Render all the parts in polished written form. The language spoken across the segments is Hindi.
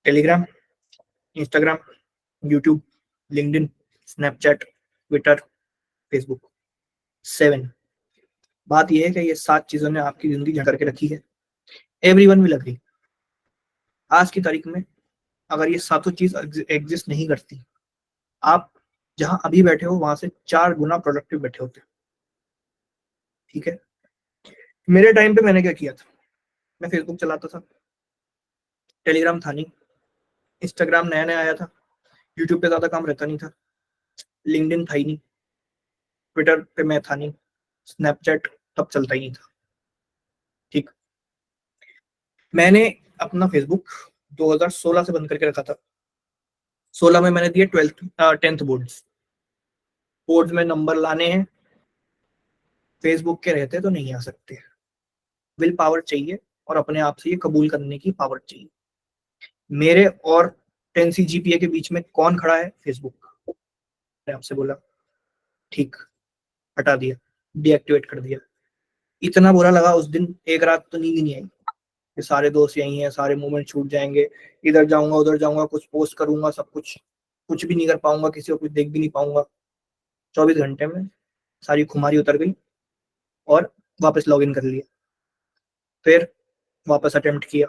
Telegram, Instagram, YouTube, LinkedIn, Snapchat, Twitter, Facebook. 7। बात यह है कि ये 7 चीजों ने आपकी जिंदगी झंड करके रखी है। Everyone will agree. आज की तारीख में अगर ये 7 चीज एग्जिस्ट नहीं करती, आप जहां अभी बैठे हो वहां से 4 गुना प्रोडक्टिव बैठे होते। ठीक है, मेरे टाइम पे मैंने क्या किया था, मैं फेसबुक चलाता था, टेलीग्राम था नहीं, इंस्टाग्राम नया नया आया था, यूट्यूब पे ज्यादा काम रहता नहीं था, लिंक्डइन था ही नहीं, ट्विटर पे मैं था नहीं, स्नैपचैट तब चलता ही नहीं था। ठीक, मैंने अपना फेसबुक 2016 से बंद करके रखा था। 16 में मैंने दिए 10th बोर्ड्स। बोर्ड्स में नंबर लाने हैं, फेसबुक के रहते तो नहीं आ सकते। विल पावर चाहिए और अपने आप से ये कबूल करने की पावर चाहिए। मेरे और 10 CGPA के बीच में कौन खड़ा है? फेसबुक। मैंने आपसे बोला, ठीक, हटा दिया, डीएक्टिवेट कर दिया। इतना बुरा लगा उस दिन, एक रात तो नींद ही नहीं आई कि सारे दोस्त यही हैं, सारे मूवमेंट छूट जाएंगे, इधर जाऊंगा उधर जाऊंगा, कुछ पोस्ट करूंगा, सब कुछ कुछ भी नहीं कर पाऊंगा, किसी को कुछ देख भी नहीं पाऊंगा। 24 घंटे में सारी खुमारी उतर गई और वापस लॉग इन कर लिया। फिर वापस अटेम्प्ट किया,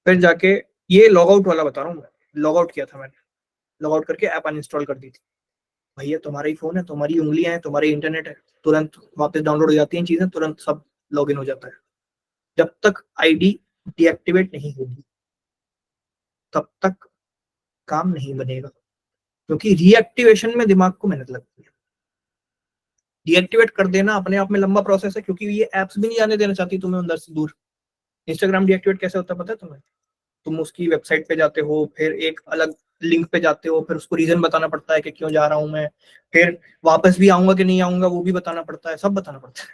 फिर जाके, ये लॉग आउट वाला बता रहा हूँ मैं, लॉग आउट किया था मैंने, लॉग आउट करके ऐप अनइंस्टॉल कर दी थी। भैया तुम्हारा ही फोन है, तुम्हारी उंगलियां हैं, तुम्हारी इंटरनेट है, तुरंत वापस डाउनलोड हो जाती हैं चीजें, तुरंत सब लॉग इन हो जाता है। जब तक आईडी डीएक्टिवेट नहीं होगी तब तक काम नहीं बनेगा, क्योंकि रीएक्टिवेशन में दिमाग को मेहनत लगती है। डीएक्टिवेट कर देना अपने आप में लंबा प्रोसेस है, क्योंकि ये एप्स भी नहीं जाने देना चाहती तुम्हें अंदर से दूर। इंस्टाग्राम डीएक्टिवेट कैसे होता है पता है तुम्हें? तुम उसकी वेबसाइट पे जाते हो, फिर एक अलग लिंक पे जाते हो, फिर उसको रीजन बताना पड़ता है कि क्यों जा रहा हूं मैं, फिर वापस भी आऊंगा कि नहीं आऊंगा वो भी बताना पड़ता है, सब बताना पड़ता है।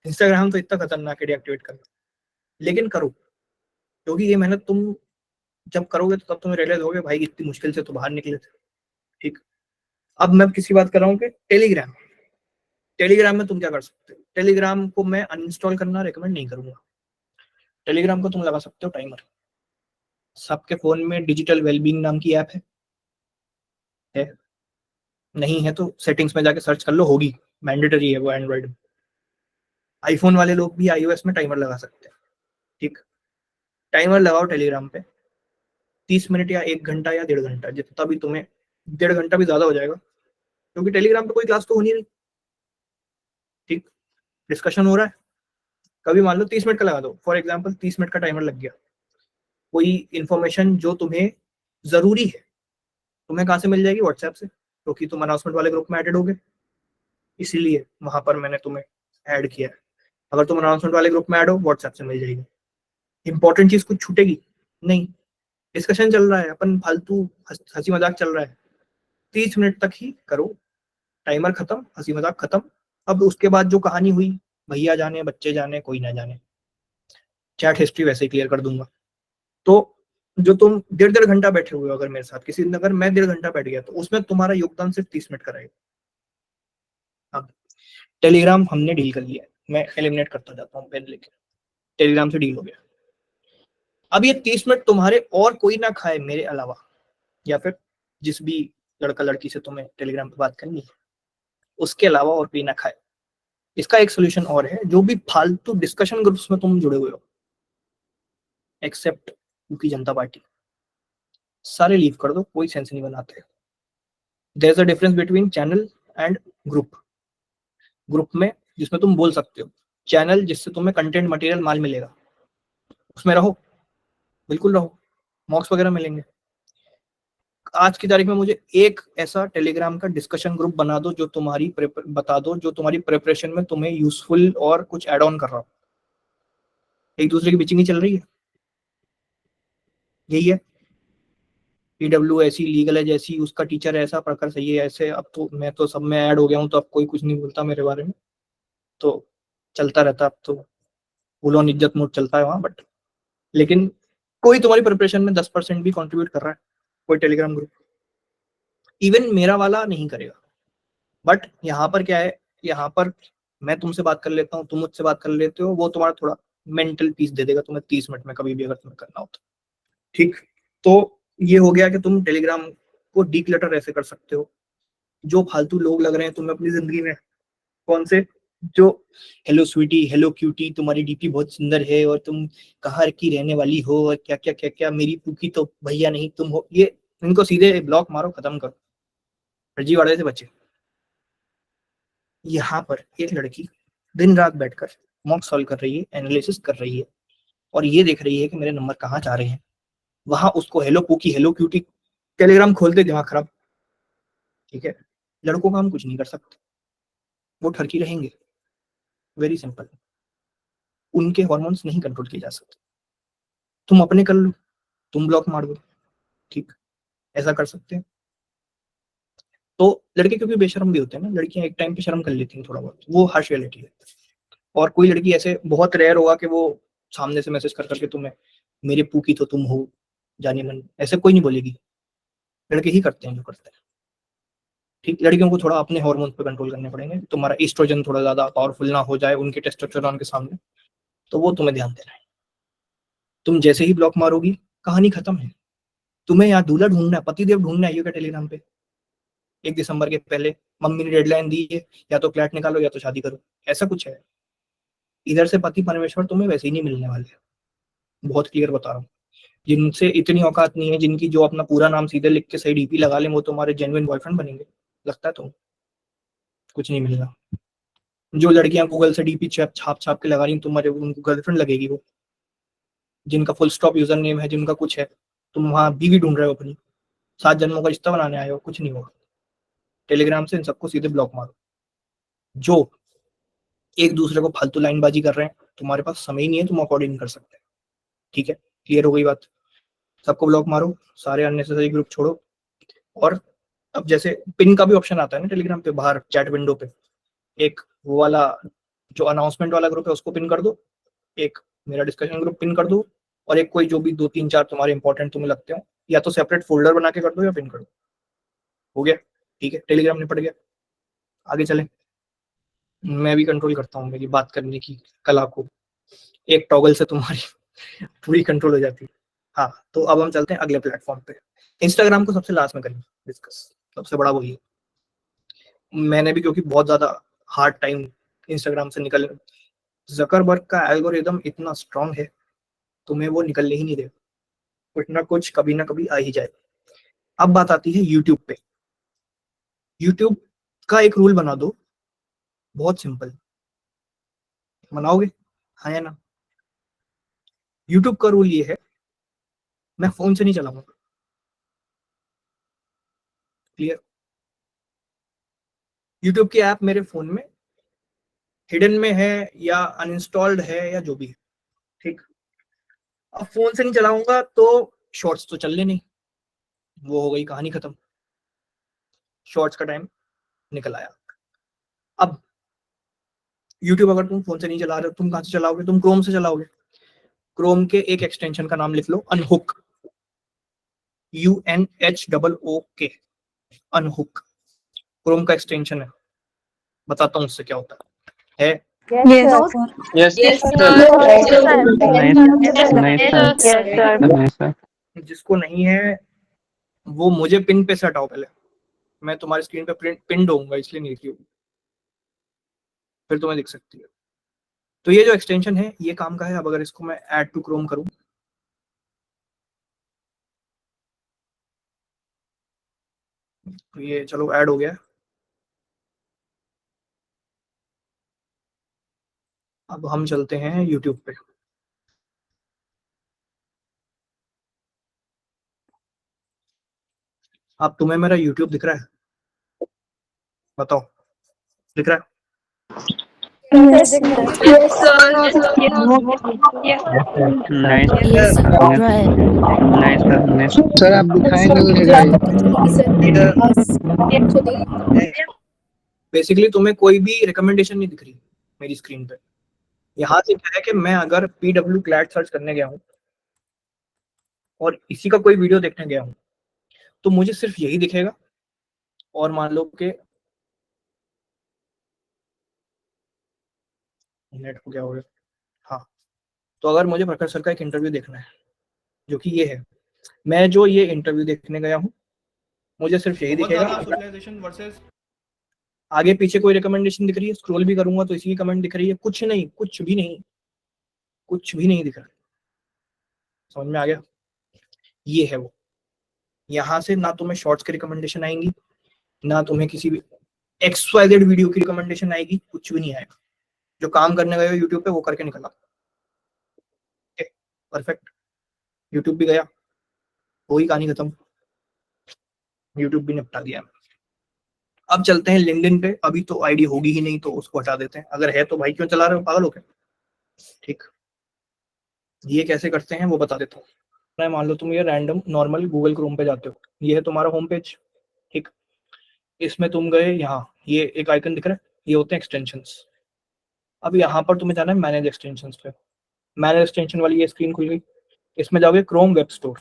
इंस्टाग्राम तो इतना खतरनाक है डीएक्टिवेट करना, लेकिन करो, क्योंकि ये मेहनत तुम जब करोगे तो तब तुम्हें रियलाइज होगे भाई इतनी मुश्किल से तो बाहर निकले थे। ठीक, अब मैं किसी बात कर रहा हूँ कि टेलीग्राम, टेलीग्राम में तुम क्या कर सकते हो? टेलीग्राम को मैं अनइंस्टॉल करना रिकमेंड नहीं करूंगा। टेलीग्राम को तुम लगा सकते हो टाइमर। सबके फोन में डिजिटल वेलबींग नाम की ऐप है? नहीं है तो सेटिंग्स में जाके सर्च कर लो, होगी, मैंडेटरी है वो एंड्रॉइड में। आईफोन वाले लोग भी आईओएस में टाइमर लगा सकते हैं। ठीक, टाइमर लगाओ टेलीग्राम पे, 30 मिनट या 1 घंटा या 1.5 घंटा, जितना भी तुम्हें, 1.5 घंटा भी ज्यादा हो जाएगा, क्योंकि टेलीग्राम पे कोई क्लास तो हो नहीं रही। ठीक, डिस्कशन हो रहा है, कभी मान लो 30 मिनट का लगा दो, फॉर एग्जाम्पल 30 मिनट का टाइमर लग गया। कोई इंफॉर्मेशन जो तुम्हें जरूरी है, तुम्हें कहाँ से मिल जाएगी? व्हाट्सएप से, क्योंकि तुम अनाउंसमेंट वाले ग्रुप में एडेड हो गए, इसीलिए वहां पर मैंने तुम्हें ऐड किया है। अगर तुम अनाउंसमेंट वाले ग्रुप में ऐड हो, व्हाट्सएप से मिल जाएगी। इंपॉर्टेंट चीज कुछ छूटेगी नहीं, डिस्कशन चल रहा है, अपन फालतू हंसी मजाक चल रहा है, 30 मिनट तक ही करो, टाइमर खत्म, हंसी मजाक खत्म। अब उसके बाद जो कहानी हुई, भैया जाने बच्चे जाने कोई ना जाने, चैट हिस्ट्री वैसे ही क्लियर कर दूंगा। तो जो तुम 1.5 घंटा बैठे हुए हो अगर मेरे साथ, किसी दिन अगर मैं 1.5 घंटा बैठ गया, तो उसमें तुम्हारा योगदान सिर्फ 30 मिनट का रहेगा। अब टेलीग्राम हमने डील कर लिया है, मैं एलिमिनेट करता जाता हूँ पेन लेके, टेलीग्राम से डील हो गया। अब ये 30 मिनट तुम्हारे और कोई ना खाए मेरे अलावा, या फिर जिस भी लड़का लड़की से तुम्हें टेलीग्राम पे बात करनी है उसके अलावा और कोई ना खाए। इसका एक सोल्यूशन और है, जो भी फालतू डिस्कशन ग्रुप्स में तुम जुड़े हुए हो, एक्सेप्ट की जनता पार्टी, सारे लीव कर दो, कोई सेंस नहीं बनाते। There is a difference between channel and group. Group में जिसमें तुम बोल सकते हो, चैनल जिससे तुम्हें कंटेंट मटेरियल माल मिलेगा, उसमें रहो, बिल्कुल रहो, मॉक्स वगैरह मिलेंगे। आज की तारीख में मुझे एक ऐसा टेलीग्राम का डिस्कशन ग्रुप बना दो जो तुम्हारी बता दो जो तुम्हारी प्रिपरेशन में तुम्हें यूजफुल और कुछ एड ऑन कर रहा हो। एक दूसरे की बिचिंग ही चल रही है, यही है, पीडब्ल्यू ऐसी, लीगल है जैसी, उसका टीचर ऐसा, प्रखर सही है ऐसे। अब तो मैं तो सब में ऐड हो गया हूँ, तो अब कोई कुछ नहीं बोलता मेरे बारे में, तो चलता रहता। अब तो फुल ऑन इज्जत मोड चलता है वहां, बट लेकिन कोई तुम्हारी प्रिपरेशन में 10% भी कंट्रीब्यूट कर रहा है, कोई टेलीग्राम ग्रुप, इवन मेरा वाला नहीं करेगा। बट यहाँ पर क्या है, यहाँ पर मैं तुमसे बात कर लेता हूँ, तुम मुझसे बात कर लेते हो, वो तुम्हारा थोड़ा मेंटल पीस दे देगा तुम्हें 30 मिनट में, कभी भी अगर तुम्हें करना हो तो। ठीक, तो ये हो गया कि तुम टेलीग्राम को डीक्लटर ऐसे कर सकते हो। जो फालतू लोग लग रहे हैं तुम्हें अपनी जिंदगी में, कौन से, जो हेलो स्वीटी, हेलो क्यूटी, तुम्हारी डीपी बहुत सुंदर है और तुम कहाँ की रहने वाली हो और क्या क्या क्या क्या, मेरी पूकी तो भैया नहीं तुम हो, ये इनको सीधे ब्लॉक मारो, खत्म करो, फर्जीवाड़े से बचे। यहाँ पर एक लड़की दिन रात बैठकर मॉक सॉल्व कर रही है, एनालिसिस कर रही है और ये देख रही है कि मेरे नंबर कहाँ जा रहे हैं। वहां उसको hello pookie, hello cutie, Telegram खोलते दिमाग खराब। ठीक है, लड़कों का हम कुछ नहीं कर सकते, वो ठरकी रहेंगे, वेरी सिंपल। उनके हॉर्मोन्स नहीं कंट्रोल किए जा सकते। तुम अपने कर लो, तुम ब्लॉक मार दो, ठीक, ऐसा कर सकते हैं। तो लड़के क्योंकि बेशर्म भी होते हैं ना, लड़कियां एक टाइम पे शर्म कर लेती हैं थोड़ा बहुत, वो हार्श रियलिटी है। और कोई लड़की ऐसे बहुत रेयर होगा कि वो सामने से मैसेज कर करके तुम्हें मेरे पू की तो तुम हो जाने मन, ऐसे कोई नहीं बोलेगी। लड़के ही करते हैं जो करते हैं। ठीक, लड़कियों को थोड़ा अपने हार्मोन्स पे कंट्रोल करने पड़ेंगे, तुम्हारा एस्ट्रोजन थोड़ा ज्यादा पावरफुल ना हो जाए उनके टेस्टोस्टेरोन के सामने, तो वो तुम्हें ध्यान देना है। तुम जैसे ही ब्लॉक मारोगी, कहानी खत्म है। तुम्हें यहाँ दूल्हा ढूंढना है, पतिदेव ढूंढना है, ये टेलीग्राम पे 1 दिसंबर के पहले मम्मी ने डेडलाइन दी है, या तो फ्लैट निकालो या तो शादी करो, ऐसा कुछ है। इधर से पति परमेश्वर तुम्हें वैसे ही नहीं मिलने वाले, बहुत क्लियर बता रहा हूँ। जिनसे इतनी औकात नहीं है, जिनकी जो अपना पूरा नाम सीधे लिख के सही डीपी लगा ले, वो तुम्हारे जेन्युइन बॉयफ्रेंड बनेंगे, लगता है तो कुछ नहीं मिलेगा। जो लड़कियां गूगल से डीपी छाप छाप के लगा रही, तुम्हारे उनको गर्लफ्रेंड लगेगी वो, जिनका फुल स्टॉप यूजर नेम है, जिनका कुछ है। तुम वहां बीवी ढूंढ रहे हो अपनी, 7 जन्मों का रिश्ता बनाने आए हो, कुछ नहीं होगा। टेलीग्राम से इन सबको सीधे ब्लॉक मारो। जो एक दूसरे को फालतू लाइनबाजी कर रहे हैं, तुम्हारे पास समय ही नहीं है, तुम अफोर्ड नहीं कर सकते। ठीक है, क्लियर हो गई बात। सबको ब्लॉक मारो, सारे अननेसेसरी ग्रुप छोड़ो। और अब जैसे पिन का भी ऑप्शन आता है ना टेलीग्राम पे, बाहर चैट विंडो पे, एक वो वाला जो अनाउंसमेंट वाला ग्रुप है उसको पिन कर दो, एक मेरा डिस्कशन ग्रुप पिन कर दो, और एक कोई जो भी 2 3 4 तुम्हारे इंपॉर्टेंट तुम्हें लगते हो, या तो सेपरेट फोल्डर बना के कर दो या पिन कर दो। हो गया, ठीक है, टेलीग्राम निपट गया। आगे चले। मैं भी कंट्रोल करता हूँ मेरी बात करने की कला को, एक टॉगल से तुम्हारी पूरी कंट्रोल हो जाती है। हाँ, तो अब हम चलते हैं अगले प्लेटफॉर्म पे। इंस्टाग्राम को सबसे लास्ट में करेंगे डिस्कस, सबसे बड़ा वही है। मैंने भी क्योंकि बहुत ज्यादा हार्ड टाइम इंस्टाग्राम से निकल, जकरबर्ग का एल्गोरिदम इतना स्ट्रांग है, तुम्हें वो निकलने ही नहीं देगा, कुछ ना कुछ कभी ना कभी आ ही जाए। अब बात आती है यूट्यूब पे। यूट्यूब का एक रूल बना दो, बहुत सिंपल। मनाओगे, हाँ या ना? यूट्यूब का रूल ये है, मैं फोन से नहीं चलाऊंगा। क्लियर? यूट्यूब की ऐप मेरे फोन में हिडन में है या अनइंस्टॉल्ड है या जो भी है, ठीक। अब फोन से नहीं चलाऊंगा तो शॉर्ट्स तो चलने नहीं, वो हो गई कहानी खत्म, शॉर्ट्स का टाइम निकल आया। अब यूट्यूब अगर तुम फोन से नहीं चला रहे हो, तुम कहां से चलाओगे? तुम क्रोम से चलाओगे। क्रोम के एक एक्सटेंशन का नाम लिख लो, अनहुक, UNHOOK, अनहुक क्रोम का एक्सटेंशन है। बताता हूँ उससे क्या होता है। Yes. Yes, Yes, sir. sir. Yes, Yes, sir. sir. Nice, nice, sir. Yes, sir. Nice, sir. जिसको नहीं है वो मुझे पिन पे से हटाओ पहले, मैं तुम्हारी स्क्रीन पे पिन दूंगा, इसलिए नहीं लिखी होगी, फिर तुम्हें दिख सकती है। तो ये जो एक्सटेंशन है ये काम का है। अब अगर इसको मैं ऐड टू क्रोम करूं, तो ये चलो ऐड हो गया। अब हम चलते हैं यूट्यूब पे। अब तुम्हें मेरा यूट्यूब दिख रहा है? बताओ, दिख रहा है? Yes, Yes, sir. sir. Yes, sir. Nice, Yes, sir. हाँ, Right. nice, sir. Nice. Sir आप दिखाएंगे तो दिखाइए। बेसिकली तुम्हें कोई भी रिकमेंडेशन नहीं दिख रही मेरी स्क्रीन पे। यहाँ से क्या है कि मैं अगर PW क्लैट सर्च करने गया हूँ और इसी का कोई वीडियो देखने गया हूँ, तो मुझे सिर्फ यही दिखेगा। और मान लो कि नेट को क्या हो गया, हाँ, तो अगर मुझे प्रकाश सर का एक इंटरव्यू देखना है जो कि ये है, मैं जो ये इंटरव्यू देखने गया हूँ, मुझे सिर्फ यही दिखेगा, सोशलाइजेशन वर्सेस आगे पीछे कोई रिकमेंडेशन दिख रही है, स्क्रॉल भी करूंगा तो इसी की कमेंट दिख रही है, कुछ नहीं, कुछ भी नहीं, कुछ भी नहीं दिख रहा। समझ में आ गया? ये है वो। यहाँ से ना तुम्हें शॉर्ट्स की रिकमेंडेशन आएंगी, ना तुम्हें किसी भी XYZ वीडियो की रिकमेंडेशन आएगी, कुछ भी नहीं आएगा। जो काम करने गए हो यूट्यूब पे वो करके निकला, परफेक्ट। यूट्यूब भी गया, वही कहानी खत्म, यूट्यूब भी निपटा दिया। अब चलते हैं लिंक्डइन पे। अभी तो आईडी होगी ही नहीं तो उसको हटा देते हैं, अगर है तो भाई क्यों चला रहे हो, पागल हो क्या? ठीक, ये कैसे करते हैं वो बता देता हूँ। मैं मान लो तुम ये रैंडम नॉर्मल गूगल क्रोम पे जाते हो, ये है तुम्हारा होम पेज, ठीक। इसमें तुम गए, यहाँ ये एक आइकन दिख रहा है, ये होते हैं एक्सटेंशंस। अब यहाँ पर तुम्हें जाना है मैनेज एक्सटेंशंस पे। मैनेज एक्सटेंशन वाली ये स्क्रीन खुल गई, इसमें जाओगे Chrome web store.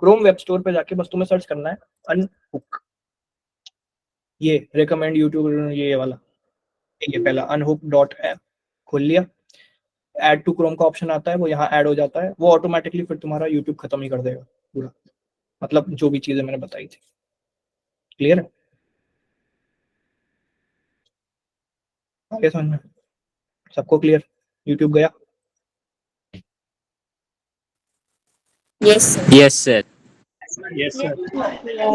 Chrome web store पे जाके बस तुम्हें सर्च करना है अनहुक, ये रिकमेंड यूट्यूब, ये वाला, ये पहला अनहुक डॉट ऐप खोल लिया। ऐड टू क्रोम का ऑप्शन आता है, वो यहाँ ऐड हो जाता है, वो ऑटोमेटिकली फिर तुम्हारा यूट्यूब खत्म ही कर देगा पूरा, मतलब जो भी चीजें मैंने बताई थी। क्लियर है? आगे समझ में? सबको क्लियर? यूट्यूब गया? Yes, sir. Yes, sir. Yes sir.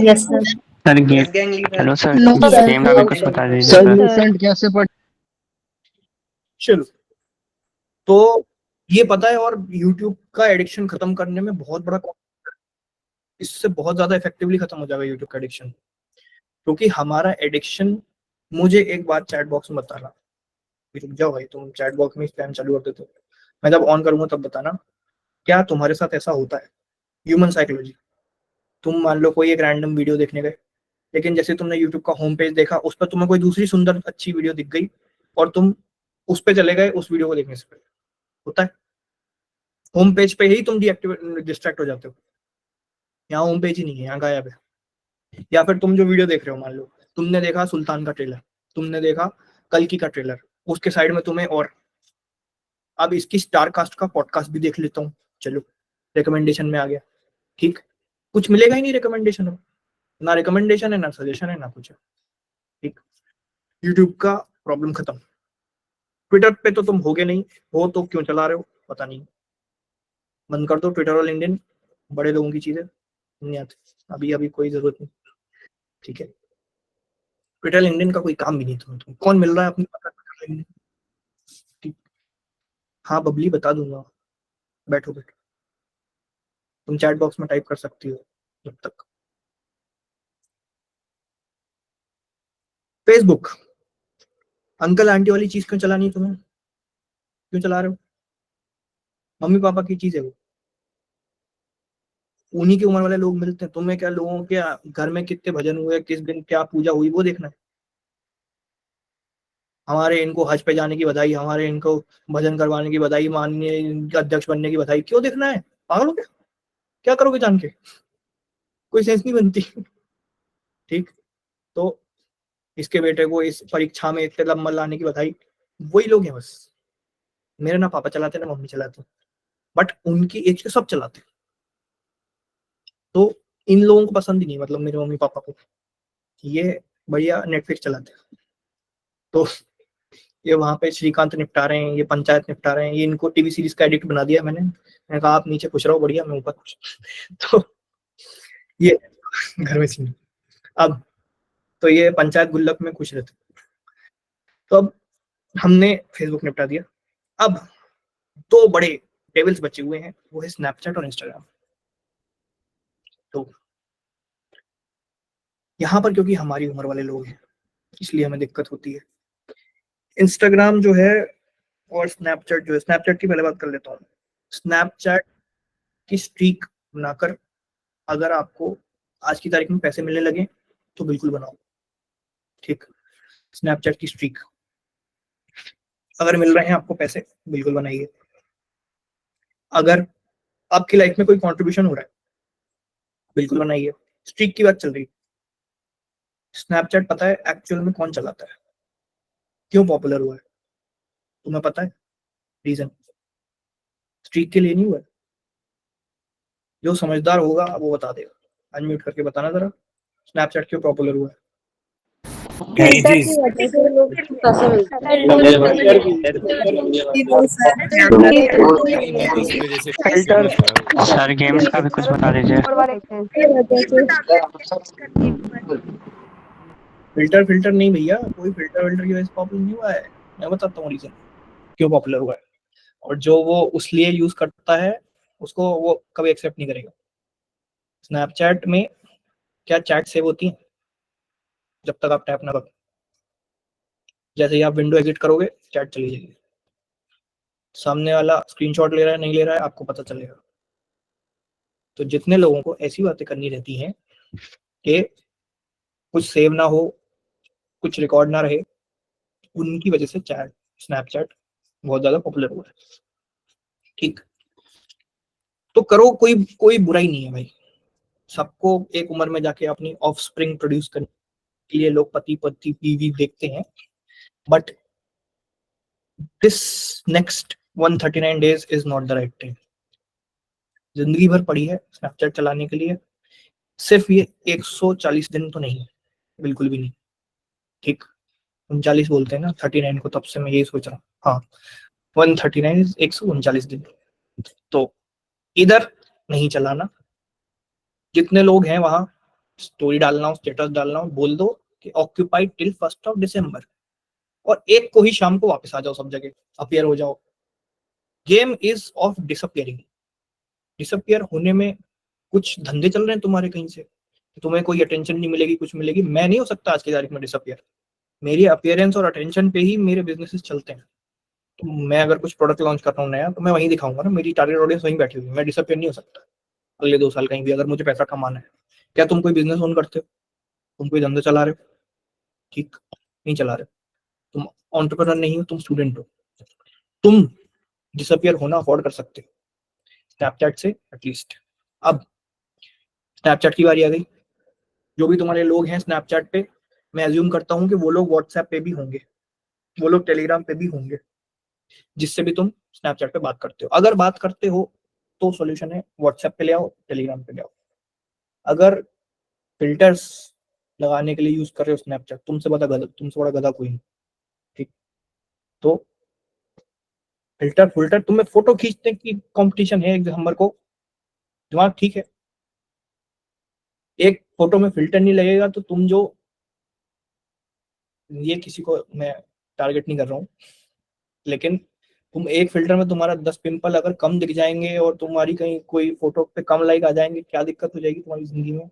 Yes, sir. Sir game, hello sir, No, sir. Game का भी कुछ बता दीजिए सर सर। लूसेंट कैसे पढ़ चलो, तो ये पता है, और यूट्यूब का एडिक्शन खत्म करने में बहुत बड़ा, इससे बहुत ज्यादा इफेक्टिवली खत्म हो जाएगा यूट्यूब का एडिक्शन, क्योंकि हमारा एडिक्शन, मुझे एक बात चैट बॉक्स में बताना, रुक जाओ भाई, तुम चैट बॉक्स में स्पैम चालू कर देते हो, मैं जब ऑन करूंगा तब बताना, क्या तुम्हारे साथ ऐसा होता है? ह्यूमन साइकोलॉजी, तुम मान लो कोई एक रैंडम वीडियो देखने गए, लेकिन जैसे तुमने यूट्यूब का होम पेज देखा, उस पर तुम्हें कोई दूसरी सुंदर अच्छी वीडियो दिख गई और तुम उस पे चले गए उस वीडियो को देखने से पहले। होता है, होम पेज पे ही तुम डिस्ट्रैक्ट हो जाते हो, यहाँ होम पेज ही नहीं है, यहाँ गायब है। या फिर तुम जो वीडियो देख रहे हो, मान लो तुमने देखा सुल्तान का ट्रेलर, तुमने देखा कल्कि का ट्रेलर, उसके साइड में तुम्हें और, अब इसकी स्टार कास्ट का पॉडकास्ट भी देख लेता हूँ, चलो रिकमेंडेशन में आ गया, ठीक। कुछ मिलेगा ही नहीं रिकमेंडेशन में, ना रिकमेंडेशन है, ना सजेशन है, ना कुछ है, ठीक। यूट्यूब का प्रॉब्लम खत्म। ट्विटर पे तो तुम होगे नहीं, हो तो क्यों चला रहे हो पता नहीं, बंद कर दो ट्विटर और लिंक्डइन, बड़े लोगों की चीजें नहीं आती, अभी अभी कोई जरूरत नहीं, ठीक है। ट्विटर लिंक्डइन का कोई काम भी नहीं तुम्हें, तुम कौन मिल रहा है अपनी पता कर लेंगे, ठीक। हाँ बबली बता दूंगा, बैठो बैठो, तुम चैट बॉक्स में टाइप कर सकती हो जब तक। फेसबुक, अंकल आंटी वाली चीज क्यों चलानी है तुम्हें, क्यों चला रहे हो? मम्मी पापा की चीज है वो, उन्हीं की उम्र वाले लोग मिलते हैं, तुम्हें क्या लोगों के घर में कितने भजन हुए, किस दिन क्या पूजा हुई, वो देखना है? हमारे इनको हज पे जाने की बधाई, हमारे इनको भजन करवाने की बधाई, माननीय अध्यक्ष बनने की बधाई, क्यों देखना है? पागल हो क्या? क्या करोगे जान के? कोई सेंस नहीं बनती, ठीक। तो इसके बेटे को इस परीक्षा में इतने नंबर लाने की बधाई, वही लोग हैं बस। मेरे ना पापा चलाते ना मम्मी चलाते, बट उनकी एज के सब चलाते, तो इन लोगों को पसंद ही नहीं, मतलब मेरे मम्मी पापा को, ये बढ़िया नेटफ्लिक्स चलाते हैं, तो ये वहां पे श्रीकांत निपटा रहे हैं, ये पंचायत निपटा रहे हैं, ये इनको टीवी सीरीज का एडिक्ट बना दिया मैंने कहा आप नीचे खुश रहो बढ़िया, मैं ऊपर खुश। तो ये घर में सीन। अब तो ये पंचायत गुल्लक में खुश रहते, तो अब हमने फेसबुक निपटा दिया। अब दो बड़े टेबल्स बचे हुए हैं, वो है स्नैपचैट और इंस्टाग्राम। तो यहाँ पर क्योंकि हमारी उम्र वाले लोग हैं, इसलिए हमें दिक्कत होती है। इंस्टाग्राम जो है और स्नैपचैट जो है, स्नैपचैट की पहले बात कर लेता हूँ। स्नैपचैट की स्ट्रीक बनाकर अगर आपको आज की तारीख में पैसे मिलने लगे तो बिल्कुल बनाओ, ठीक। स्नैपचैट की स्ट्रीक, अगर मिल रहे हैं आपको पैसे, बिल्कुल बनाइए। अगर आपकी लाइफ में कोई कंट्रीब्यूशन हो रहा है, बिल्कुल बनाइए। स्ट्रीक की बात चल रही। स्नैपचैट पता है एक्चुअल में कौन चलाता है, क्यों पॉपुलर हुआ है, तुम्हें पता है रीजन? स्ट्रीक के लिए नहीं हुआ है, जो समझदार होगा वो बता देगा। अनम्यूट करके बताना जरा, स्नैपचैट क्यों पॉपुलर हुआ है? फिल्टर की वजह से लोग पैसे मिलते हैं। फिल्टर सर गेम्स का भी कुछ बता दीजिए। फिल्टर नहीं भैया, कोई फिल्टर की वजह से पॉपुलर नहीं हुआ है। मैं बताता हूँ रीजन क्यों पॉपुलर हुआ है, और जो वो उस लिए यूज करता है उसको वो कभी एक्सेप्ट नहीं करेगा। स्नैपचैट में क्या चैट सेव होती है जब तक आप टैप ना करो। जैसे ही आप विंडो एग्जिट करोगे चैट चली जाएगी, सामने वाला स्क्रीनशॉट ले रहा है नहीं ले रहा है आपको पता चलेगा। तो जितने लोगों को ऐसी बातें करनी रहती हैं कि कुछ सेव ना हो, कुछ रिकॉर्ड ना रहे, उनकी वजह से चैट स्नैपचैट बहुत ज्यादा पॉपुलर हुआ है। ठीक, तो करो, कोई कोई बुराई नहीं है भाई। सबको एक उम्र में जाके अपनी ऑफस्प्रिंग प्रोड्यूस करने के लिए लोग पति पति बीवी देखते हैं, but this next 139 days is not the right time. जिंदगी भर पड़ी है स्नैपचैट चलाने के लिए, सिर्फ ये 140 दिन तो नहीं है, बिल्कुल भी नहीं। ठीक, 39 बोलते हैं ना 39 को, तब से मैं यही सोच रहा हूँ। हाँ, 139 139 दिन। तो इधर नहीं चलाना। जितने लोग हैं वहां स्टोरी डालना हो, स्टेटस डालना हो, बोल दो कि ऑक्यूपाइड टिल 1 December, और एक को ही शाम को वापस आ जाओ, सब जगह अपीयर हो जाओ। Game is of disappearing. Disappear होने में कुछ धंधे चल रहे हैं तुम्हारे कहीं से, तुम्हें कोई अटेंशन नहीं मिलेगी, कुछ मिलेगी। मैं नहीं हो सकता आज की तारीख में डिसअपियर। मेरी अपीयरेंस और अटेंशन पे ही मेरे बिजनेसेस चलते हैं। तो मैं अगर कुछ प्रोडक्ट लॉन्च कर रहा हूँ नया, तो मैं वहीं दिखाऊंगा ना, मेरी टारगेट ऑडियंस वहीं बैठी हुई है। मैं डिसअपियर नहीं हो सकता अगले 2 साल कहीं भी, अगर मुझे पैसा कमाना है। क्या तुम कोई बिजनेस ओन करते हो? तुम कोई धंधा चला रहे हो? ठीक, नहीं चला रहे। तुम एंटरप्रेन्योर नहीं हो, तुम स्टूडेंट हो। तुम डिसअपियर होना अफोर्ड कर सकते हो स्नैपचैट से एटलीस्ट। अब स्नैपचैट की बारी आ गई। जो भी तुम्हारे लोग हैं स्नैपचैट पे, मैं अज्यूम करता हूँ कि वो लोग व्हाट्सएप पे भी होंगे, वो लोग टेलीग्राम पे भी होंगे, जिससे भी तुम स्नैपचैट पे बात करते हो। अगर बात करते हो तो सॉल्यूशन है व्हाट्सएप पे ले आओ, टेलीग्राम पे ले आओ। अगर फिल्टर्स लगाने के लिए यूज कर रहे हो स्नैपचैट, तुमसे बड़ा गधा कोई नहीं। ठीक, तो फिल्टर तुम्हें फोटो खींचने की कंपटीशन है 1 दिसंबर को, दिमाग ठीक है? एक फोटो में फिल्टर नहीं लगेगा तो तुम जो, ये किसी को मैं टारगेट नहीं कर रहा हूँ, लेकिन तुम एक फिल्टर में तुम्हारा 10 पिंपल अगर कम दिख जाएंगे और तुम्हारी कहीं कोई फोटो पे कम लाइक आ जाएंगे, क्या दिक्कत हो जाएगी तुम्हारी जिंदगी में?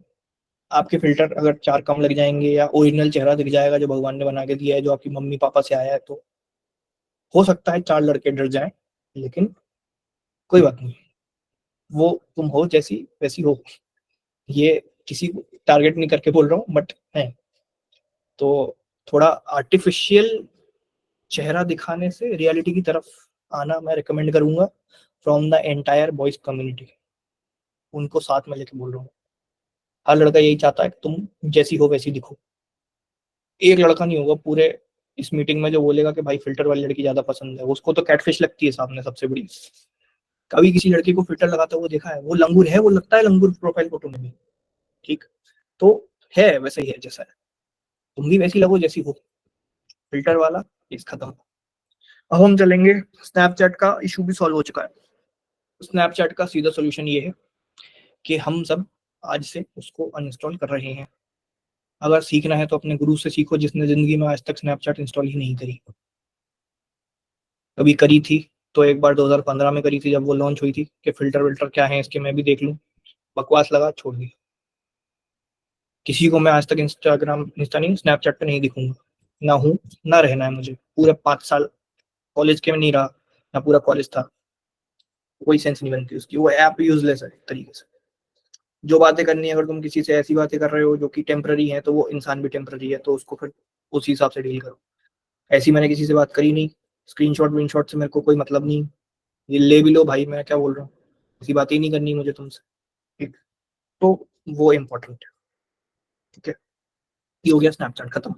आपके फिल्टर अगर 4 कम लग जाएंगे, या ओरिजिनल चेहरा दिख जाएगा जो भगवान ने बना के दिया है, जो आपकी मम्मी पापा से आया है, तो हो सकता है 4 लड़के डर जाएं, लेकिन कोई बात नहीं। वो तुम हो जैसी वैसी हो, ये किसी को टारगेट नहीं करके बोल रहा हूँ, बट है। तो थोड़ा आर्टिफिशियल चेहरा दिखाने से रियलिटी की तरफ आना मैं रिकमेंड करूंगा from the entire boys community. उनको साथ में लेके बोल रहा हूँ। हर लड़का यही चाहता है कि तुम जैसी हो वैसी दिखो। एक लड़का नहीं होगा पूरे इस मीटिंग में जो बोलेगा कि भाई फिल्टर वाली लड़की ज्यादा पसंद है। उसको तो कैटफिश लगती है सामने सबसे बड़ी। कभी किसी लड़की को फिल्टर लगाता हुआ देखा है? वो लंगूर है, वो लगता है लंगूर प्रोफाइल फोटो में भी। ठीक, तो है वैसे ही है जैसा है, तुम भी वैसी लगो जैसी हो। फिल्टर वाला केस खत्म। अब हम चलेंगे, स्नैपचैट का इशू भी सॉल्व हो चुका है। स्नैपचैट का सीधा सोल्यूशन ये है कि हम सब आज से उसको अनइंस्टॉल कर रहे हैं। अगर सीखना है तो अपने गुरु से सीखो, जिसने जिंदगी में आज तक स्नैपचैट इंस्टॉल ही नहीं करी। कभी करी थी तो एक बार 2015 में करी थी, जब वो लॉन्च हुई थी कि फिल्टर विल्टर क्या है इसके, मैं भी देख लूं। बकवास लगा, छोड़ दी। किसी को मैं आज तक इंस्टा नहीं स्नैपचैट पे नहीं दिखूंगा, ना हूं ना रहना है मुझे। पूरे 5 साल कॉलेज के में नहीं रहा, ना पूरा कॉलेज था। कोई सेंस नहीं बनती उसकी, वो ऐप यूजलेस है एक तरीके से। जो बातें करनी है, अगर तुम किसी से ऐसी बातें कर रहे हो जो कि टेम्पररी है, तो वो इंसान भी टेम्पररी है, तो उसको फिर उस हिसाब से डील करो। ऐसी मैंने किसी से बात करी नहीं। स्क्रीनशॉट विनशॉट से मेरे को कोई मतलब नहीं। ये ले भी लो भाई, मैं क्या बोल रहा हूँ, ऐसी बात ही नहीं करनी मुझे तुमसे। ठीक, तो वो इम्पोर्टेंट है। ठीक है, ये हो गया स्नैपचैट खत्म।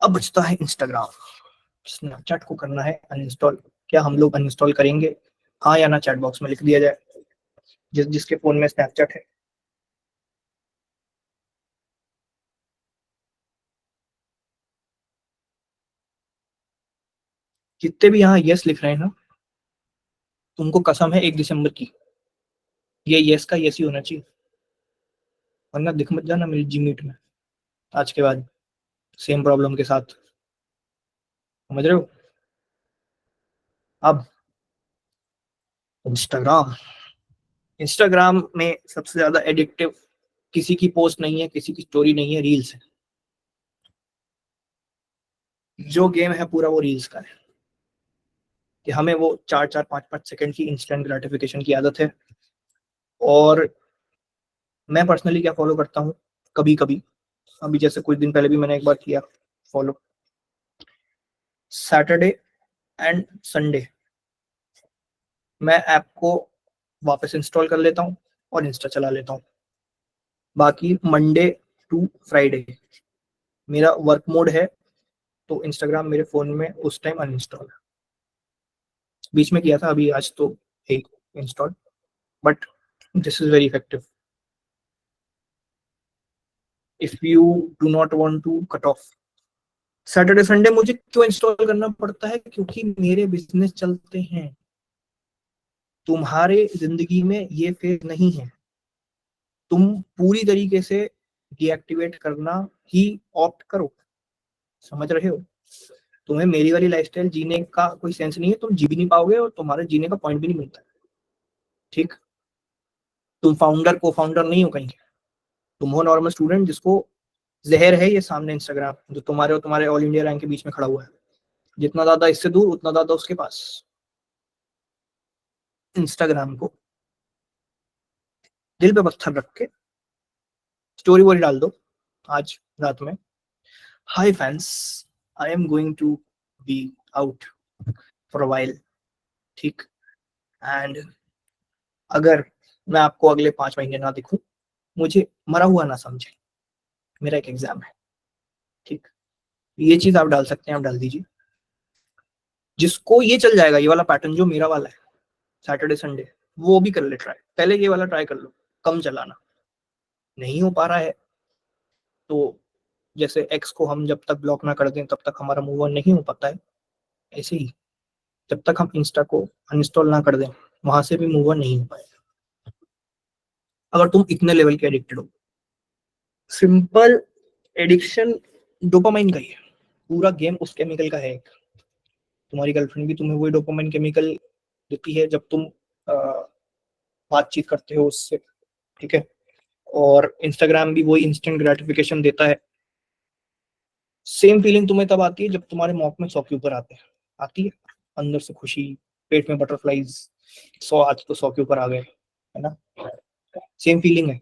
अब बचता है इंस्टाग्राम। स्नैपचैट को करना है अनइंस्टॉल। क्या हम लोग अनइंस्टॉल करेंगे? हाँ या ना चैट बॉक्स में लिख दिया जाए। जिसके फोन में स्नैपचैट है। जितने भी यहाँ यस लिख रहे हैं ना, तुमको कसम है 1 दिसंबर की ये यस का यस ही होना चाहिए, वरना दिख मत जाना मेरी जी मीट में आज के बाद सेम प्रॉब्लम के साथ। समझ रहे हो? अब इंस्टाग्राम, इंस्टाग्राम में सबसे ज्यादा एडिक्टिव किसी की पोस्ट नहीं है, किसी की स्टोरी नहीं है, रील्स है। जो गेम है पूरा वो रील्स का है कि हमें वो 4-4 5-5 सेकंड की इंस्टेंट ग्रेटिफिकेशन की आदत है। और मैं पर्सनली क्या फॉलो करता हूँ, कभी कभी, अभी जैसे कुछ दिन पहले भी मैंने एक बार किया फॉलो, सैटरडे एंड संडे मैं ऐप को वापस इंस्टॉल कर लेता हूँ और इंस्टा चला लेता हूँ। बाकी मंडे टू फ्राइडे मेरा वर्क मोड है, तो इंस्टाग्राम मेरे फोन में उस टाइम अनइंस्टॉल है। बीच में किया था, अभी आज तो है install, but this is very effective if you do not want to cut off. Saturday Sunday मुझे क्यों इंस्टॉल करना पड़ता है? क्योंकि मेरे बिजनेस चलते हैं, तुम्हारे जिंदगी में ये फेज नहीं है। तुम पूरी तरीके से डीएक्टिवेट करना ही ऑप्ट करो। समझ रहे हो? तुम्हें मेरी वाली लाइफस्टाइल जीने का कोई सेंस नहीं है, तुम जी भी नहीं पाओगे और तुम्हारे जीने का पॉइंट भी नहीं मिलता। ठीक? तुम फाउंडर को फाउंडर नहीं हो कहीं के, तुम हो नॉर्मल स्टूडेंट जिसको जहर है ये सामने इंस्टाग्राम, जो तुम्हारे और तुम्हारे ऑल इंडिया रैंक के बीच में खड़ा हुआ है। जितना ज्यादा इससे दूर उतना ज्यादा उसके पास। इंस्टाग्राम को दिल पे पत्थर रख के स्टोरी वोरी डाल दो आज रात में, hi fans, I am going to be out for a while. ठीक? एंड अगर मैं आपको अगले 5 महीने ना दिखूं, मुझे मरा हुआ ना समझे, मेरा एक एग्जाम है। ठीक? ये चीज आप डाल सकते हैं, आप डाल दीजिए। जिसको ये चल जाएगा, ये वाला पैटर्न जो मेरा वाला है, सैटरडे संडे, वो भी कर ले ट्राई। पहले ये वाला ट्राई कर लो, कम चलाना। नहीं हो पा रहा है तो जैसे एक्स को हम जब तक ब्लॉक ना कर दें तब तक हमारा मूव ऑन नहीं हो पाता है, ऐसे ही जब तक हम इंस्टा को अनइंस्टॉल ना कर दें वहां से भी मूव ऑन नहीं हो पाएगा, अगर तुम इतने लेवल के एडिक्टेड हो। सिंपल एडिक्शन डोपामाइन का ही है, पूरा गेम उस केमिकल का है। एक तुम्हारी गर्लफ्रेंड भी तुम्हें वही डोपामाइन केमिकल देती है जब तुम बातचीत करते हो उससे। ठीक है? और इंस्टाग्राम भी वही इंस्टेंट ग्रेटिफिकेशन देता है। सेम फीलिंग तुम्हें तब आती है जब तुम्हारे मॉक में 100 के ऊपर आते हैं, आती है अंदर से खुशी, पेट में बटरफ्लाईज, 100 आज तो 100 के ऊपर आ गए, है ना? सेम फीलिंग है,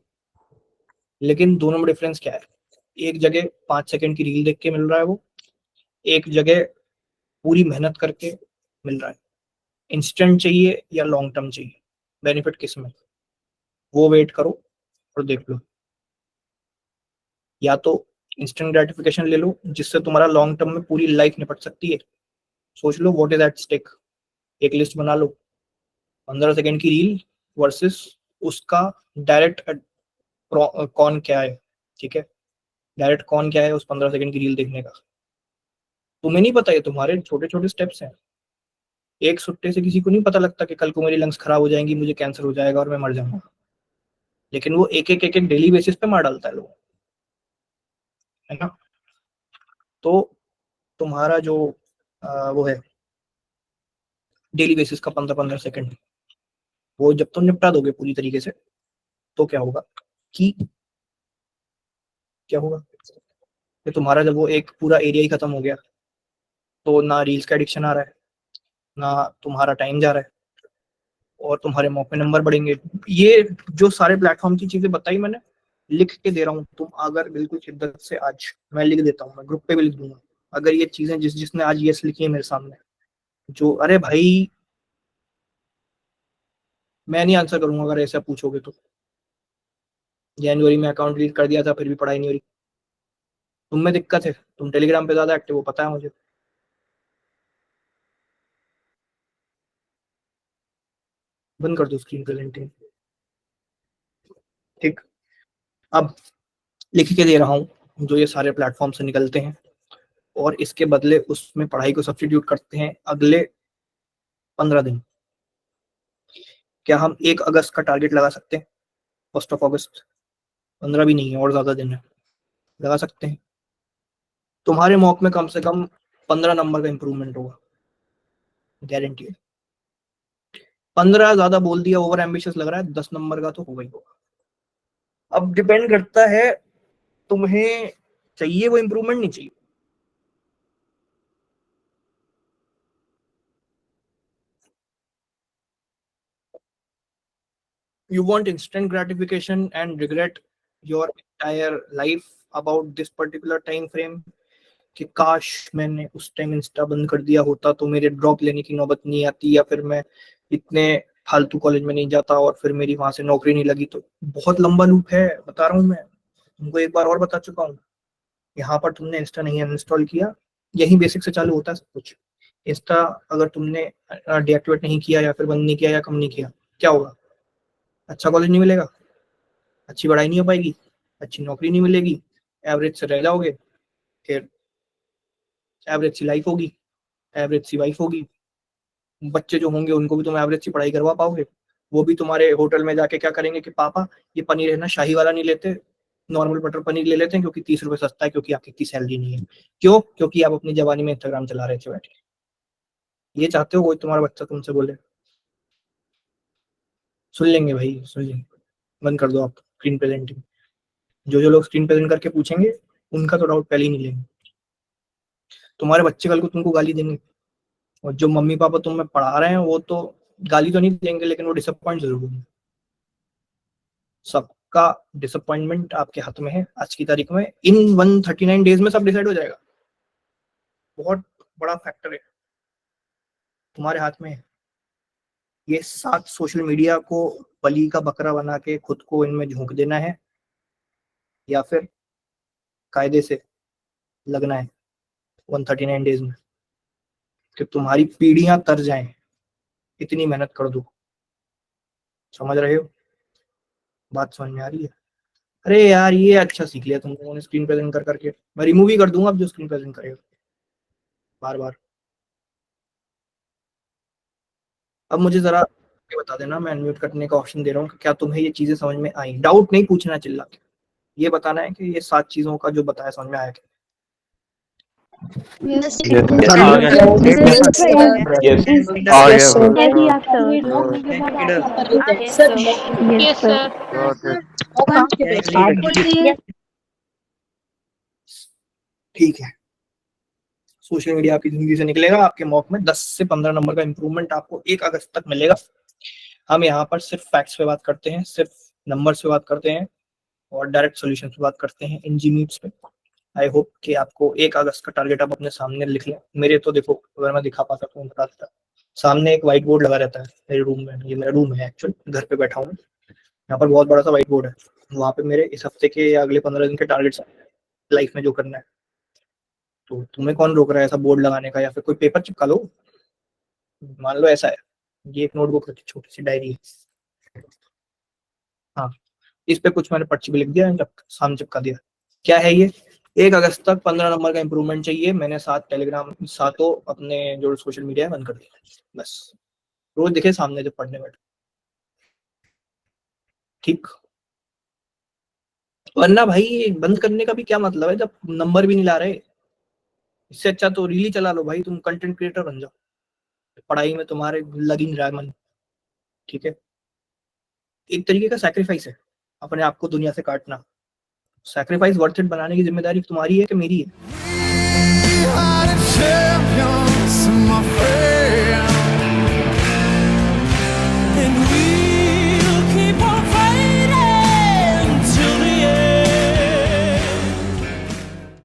लेकिन दोनों में डिफरेंस क्या है? एक जगह 5 सेकंड की रील देख के मिल रहा है वो, एक जगह पूरी मेहनत करके मिल रहा है। इंस्टेंट चाहिए या लॉन्ग टर्म चाहिए, बेनिफिट किस में, वो वेट करो और देख लो। या तो इंस्टेंट ग्रेटिफिकेशन ले लो जिससे तुम्हारा लॉन्ग टर्म में पूरी लाइफ निपट सकती है। सोच लो व्हाट इज एट स्टेक, एक लिस्ट बना लो, 15 सेकंड की रील वर्सेस उसका डायरेक्ट कौन क्या है। ठीक है? डायरेक्ट कौन क्या है उस 15 सेकंड की रील देखने का, तुम्हें नहीं पता, है तुम्हारे छोटे छोटे स्टेप्स हैं। एक सुट्टे से किसी को नहीं पता लगता कि कल को मेरी लंग्स खराब हो जाएंगी, मुझे कैंसर हो जाएगा और मैं मर जाऊंगा, लेकिन वो एक एक डेली बेसिस पे मार डालता है लोग, है ना? तो तुम्हारा जो वो है डेली बेसिस का 15-15 सेकंड, वो जब तुम निपटा दोगे पूरी तरीके से, तो क्या होगा कि क्या होगा कि तुम्हारा जब वो एक पूरा एरिया ही खत्म हो गया, तो ना रील्स का एडिक्शन आ रहा है, ना तुम्हारा टाइम जा रहा है, और तुम्हारे मौके नंबर बढ़ेंगे। ये जो सारे प्लेटफॉर्म की चीजें बताई मैंने, लिख के दे रहा हूँ, तुम अगर बिल्कुल शिद्दत से, आज मैं लिख देता हूँ, मैं ग्रुप पे भी लिख दूंगा, अगर ये चीजें जिसने आज यस लिखी है मेरे सामने, जो अरे भाई मैं नहीं आंसर करूंगा अगर ऐसा पूछोगे तो। जनवरी में अकाउंट डिलीट कर दिया था, फिर भी पढ़ाई नहीं हो रही। तुम में दिक्कत है, तुम टेलीग्राम पे ज्यादा एक्टिव हो, पता है मुझे। बंद कर दो स्क्रीन प्रेजेंटिंग। ठीक, अब लिख के दे रहा हूँ जो ये सारे प्लेटफॉर्म से निकलते हैं, और इसके बदले उसमें पढ़ाई को सब्स्टिट्यूट करते हैं अगले 15 दिन। क्या हम 1 अगस्त का टारगेट लगा सकते हैं? 1 अगस्त, 15 भी नहीं है और ज्यादा दिन है, लगा सकते हैं। तुम्हारे मॉक में कम से कम 15 नंबर का इंप्रूवमेंट होगा, गारंटी है। 15 ज्यादा बोल दिया, ओवर एम्बिशियस लग रहा है, 10 नंबर का तो होगा ही होगा। अब डिपेंड करता है तुम्हें चाहिए वो इंप्रूवमेंट, नहीं चाहिए। You want instant gratification and regret your entire life about this particular time frame कि काश मैंने उस टाइम इंस्टा बंद कर दिया होता तो मेरे ड्रॉप लेने की नौबत नहीं आती, या फिर मैं इतने फालतू कॉलेज में नहीं जाता और फिर मेरी वहां से नौकरी नहीं लगी। तो बहुत लंबा लूप है, बता रहा हूँ मैं तुमको, एक बार और बता चुका हूँ। यहाँ पर तुमने इंस्टा नहीं अनइंस्टॉल किया, यही बेसिक से चालू होता है सब कुछ। इंस्टा अगर तुमने डीएक्टिवेट नहीं किया या फिर बंद नहीं किया या कम नहीं किया, क्या होगा? अच्छा कॉलेज नहीं मिलेगा, अच्छी पढ़ाई नहीं हो पाएगी, अच्छी नौकरी नहीं मिलेगी, एवरेज से रह जाओगे, फिर एवरेज सी लाइफ होगी, एवरेज सी वाइफ होगी, बच्चे जो होंगे उनको भी तुम एवरेज सी पढ़ाई करवा पाओगे। वो भी तुम्हारे होटल में जाके क्या करेंगे कि पापा ये पनीर है ना, शाही वाला नहीं लेते, नॉर्मल बटर पनीर ले लेते हैं क्योंकि 30 रुपए सस्ता है, क्योंकि आपकी इतनी सैलरी नहीं है। क्यों? क्योंकि आप अपनी जवानी में इंस्टाग्राम चला रहे थे बैठे। ये चाहते हो कोई तुम्हारा बच्चा तुमसे बोले? सुन लेंगे भाई, सुन लेंगे। बंद कर दो आप स्क्रीन प्रेजेंटिंग। जो लोग स्क्रीन प्रेजेंट करके पूछेंगे उनका तो डाउट पहले ही नहीं लेंगे। तुम्हारे बच्चे कल को तुमको गाली देंगे, और जो मम्मी पापा तुम्हें पढ़ा रहे हैं वो तो गाली तो नहीं देंगे, लेकिन वो डिसअपॉइंट जरूर होंगे। सबका डिसअपॉइंटमेंट आपके हाथ में है आज की तारीख में। इन 139 डेज में सब डिसाइड हो जाएगा। बहुत बड़ा फैक्टर है, तुम्हारे हाथ में है। ये 7 सोशल मीडिया को बलि का बकरा बना के खुद को इनमें झोंक देना है, या फिर कायदे से लगना है 139 डेज में कि तुम्हारी पीढ़ियां तर जाएं। इतनी मेहनत कर दो। समझ रहे हो? बात समझ में आ रही है? अरे यार ये अच्छा सीख लिया तुम लोगों ने स्क्रीन प्रेजेंट कर करके। मैं रिमूव ही कर दूंगा अब जो स्क्रीन प्रेजेंट करेगा बार बार। अब मुझे जरा ये बता देना, मैं अनम्यूट करने का ऑप्शन दे रहा हूँ कि क्या तुम्हें ये चीजें समझ में आई? डाउट नहीं पूछना चिल्ला के, ये बताना है कि ये 7 चीजों का जो बताया समझ में आया क्या? Yes. Yes. Yes, sir. ठीक है, सोशल मीडिया आपकी जिंदगी से निकलेगा। आपके मॉक में 10 से 15 नंबर का इंप्रूवमेंट आपको 1 अगस्त तक मिलेगा। हम यहाँ पर सिर्फ फैक्ट्स पे बात करते हैं, सिर्फ नंबर्स पे बात करते हैं, और डायरेक्ट सॉल्यूशन पे बात करते हैं इन जीमीट्स पे। आई होप कि आपको 1 अगस्त का टारगेट आप अपने सामने लिख लें। मेरे तो देखो, अगर मैं दिखा पाता तो मैं बता देता। सामने एक व्हाइट बोर्ड लगा रहता है मेरे रूम में, ये मेरा रूम है एक्चुअली, घर पे बैठा हूँ। यहाँ पर बहुत बड़ा सा व्हाइट बोर्ड है, वहाँ पे मेरे इस हफ्ते के या अगले 15 दिन के टारगेट्स लाइफ में जो करना है। तो तुम्हें कौन रोक रहा है ऐसा बोर्ड लगाने का? या फिर कोई पेपर चिपका लो। मान लो ऐसा है, ये एक नोटबुक रखी, छोटी सी डायरी है, हाँ, इस पे कुछ मैंने पर्ची पे लिख दिया, जब सामने चिपका दिया। क्या है ये? 1 अगस्त तक 15 नंबर का इंप्रूवमेंट चाहिए। मैंने 7 टेलीग्राम, 7 अपने जो सोशल मीडिया है बंद कर दिया, बस रोज दिखे सामने जब पढ़ने बैठे। ठीक, वरना भाई बंद करने का भी क्या मतलब है जब नंबर भी नहीं ला रहे। इससे अच्छा तो रील ही चला लो भाई, तुम कंटेंट क्रिएटर बन जाओ, पढ़ाई में तुम्हारे लग ही नहीं रहा है मन। ठीक है, एक तरीके का सैक्रिफाइस है अपने आप को दुनिया से काटना। सैक्रिफाइस वर्थ इट बनाने की जिम्मेदारी तुम्हारी है कि मेरी है?